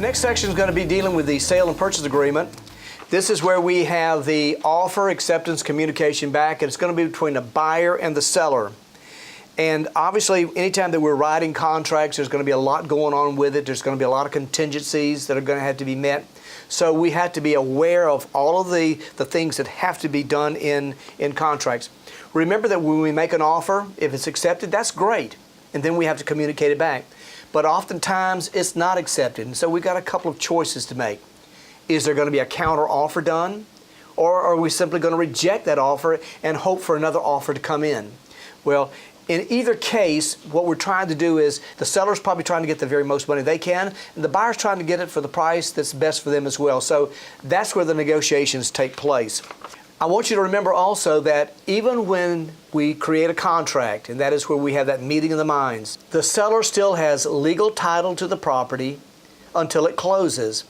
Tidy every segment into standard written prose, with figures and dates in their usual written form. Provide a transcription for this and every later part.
next section is going to be dealing with the sale and purchase agreement. This is where we have the offer, acceptance, communication back, and it's going to be between the buyer and the seller. And obviously, anytime that we're writing contracts, there's going to be a lot going on with it. There's going to be a lot of contingencies that are going to have to be met. So we have to be aware of all of the things that have to be done in contracts. Remember that when we make an offer, if it's accepted, that's great. And then we have to communicate it back. But oftentimes, it's not accepted. And so we've got a couple of choices to make. Is there going to be a counter offer done? Or are we simply going to reject that offer and hope for another offer to come in? Well, in either case, what we're trying to do is the seller's probably trying to get the very most money they can, and the buyer's trying to get it for the price that's best for them as well. So that's where the negotiations take place. I want you to remember also that even when we create a contract, and that is where we have that meeting of the minds, the seller still has legal title to the property until it closes.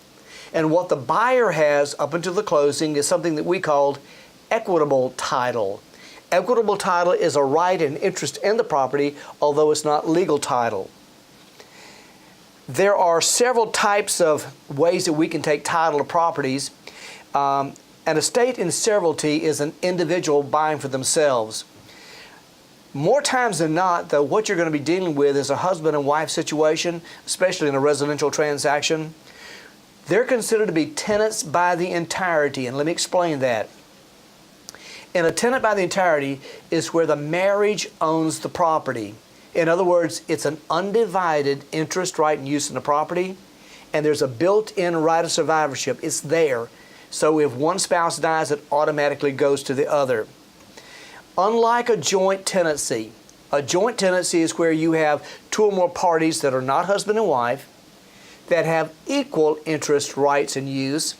And what the buyer has up until the closing is something that we called equitable title. Equitable title is a right and interest in the property, although it's not legal title. There are several types of ways that we can take title to properties. An estate in severalty is an individual buying for themselves. More times than not, though, what you're going to be dealing with is a husband and wife situation, especially in a residential transaction. They're considered to be tenants by the entirety, and let me explain that. And a tenant by the entirety is where the marriage owns the property. In other words, it's an undivided interest, right, and use in the property, and there's a built-in right of survivorship. It's there. So if one spouse dies, it automatically goes to the other. Unlike a joint tenancy is where you have two or more parties that are not husband and wife that have equal interest, rights, and use,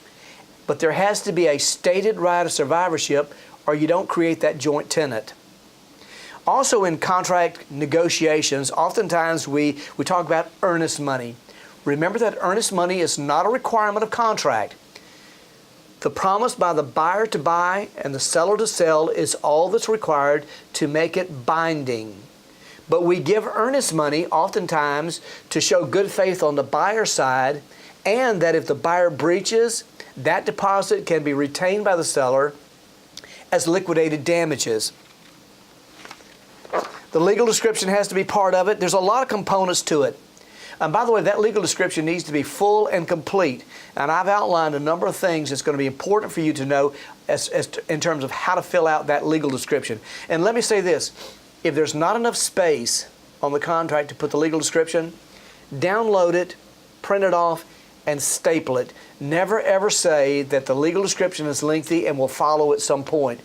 but there has to be a stated right of survivorship or you don't create that joint tenant. Also in contract negotiations, oftentimes we talk about earnest money. Remember that earnest money is not a requirement of contract. The promise by the buyer to buy and the seller to sell is all that's required to make it binding. But we give earnest money oftentimes to show good faith on the buyer's side, and that if the buyer breaches, that deposit can be retained by the seller as liquidated damages. The legal description has to be part of it. There's a lot of components to it. And by the way, that legal description needs to be full and complete. And I've outlined a number of things that's going to be important for you to know in terms of how to fill out that legal description. And let me say this. If there's not enough space on the contract to put the legal description, download it, print it off, and staple it. Never ever say that the legal description is lengthy and will follow at some point.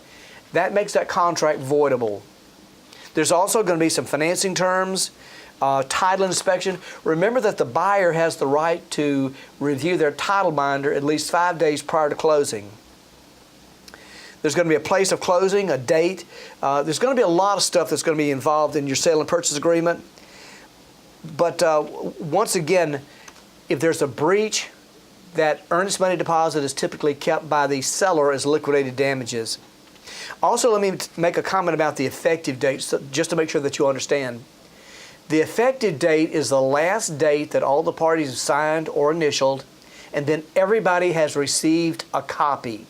That makes that contract voidable. There's also going to be some financing terms, title inspection. Remember that the buyer has the right to review their title binder at least 5 days prior to closing. There's going to be a place of closing, a date. There's going to be a lot of stuff that's going to be involved in your sale and purchase agreement. But once again, if there's a breach, that earnest money deposit is typically kept by the seller as liquidated damages. Also, let me make a comment about the effective date, just to make sure that you understand. The effective date is the last date that all the parties have signed or initialed, and then everybody has received a copy.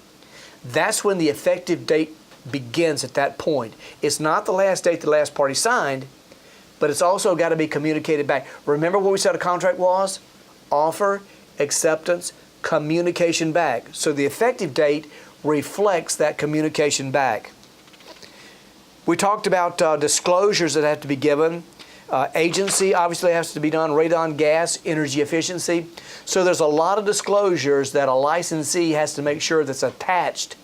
That's when the effective date begins at that point. It's not the last date the last party signed, but it's also got to be communicated back. Remember what we said a contract was? Offer, acceptance, communication back. So the effective date reflects that communication back. We talked about disclosures that have to be given. Agency obviously has to be done, radon gas, energy efficiency. So there's a lot of disclosures that a licensee has to make sure that's attached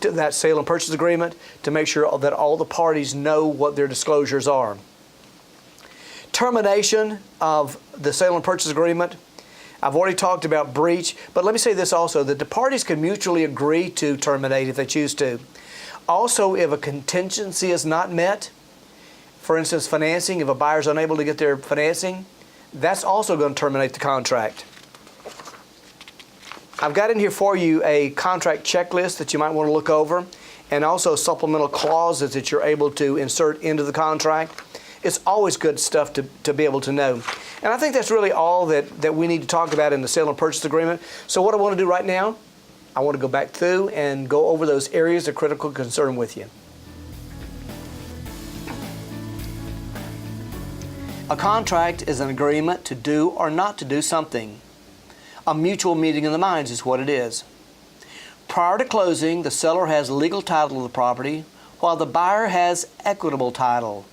to that sale and purchase agreement to make sure that all the parties know what their disclosures are. Termination of the sale and purchase agreement. I've already talked about breach, but let me say this also, that the parties can mutually agree to terminate if they choose to. Also, if a contingency is not met, for instance, financing, if a buyer is unable to get their financing, that's also going to terminate the contract. I've got in here for you a contract checklist that you might want to look over, and also supplemental clauses that you're able to insert into the contract. It's always good stuff to be able to know. And I think that's really all that we need to talk about in the sale and purchase agreement. So what I want to do right now, I want to go back through and go over those areas of critical concern with you. A contract is an agreement to do or not to do something. A mutual meeting of the minds is what it is. Prior to closing, the seller has legal title of the property, while the buyer has equitable title.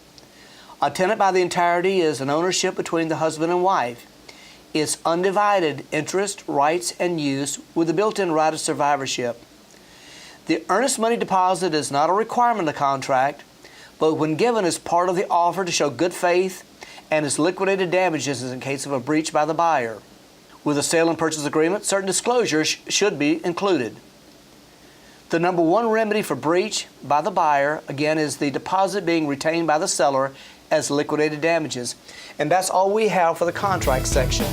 A tenant by the entirety is an ownership between the husband and wife. It's undivided interest, rights, and use with the built-in right of survivorship. The earnest money deposit is not a requirement of the contract, but when given is part of the offer to show good faith and is liquidated damages in case of a breach by the buyer. With a sale and purchase agreement, certain disclosures should be included. The number one remedy for breach by the buyer, again, is the deposit being retained by the seller as liquidated damages. And that's all we have for the contract section.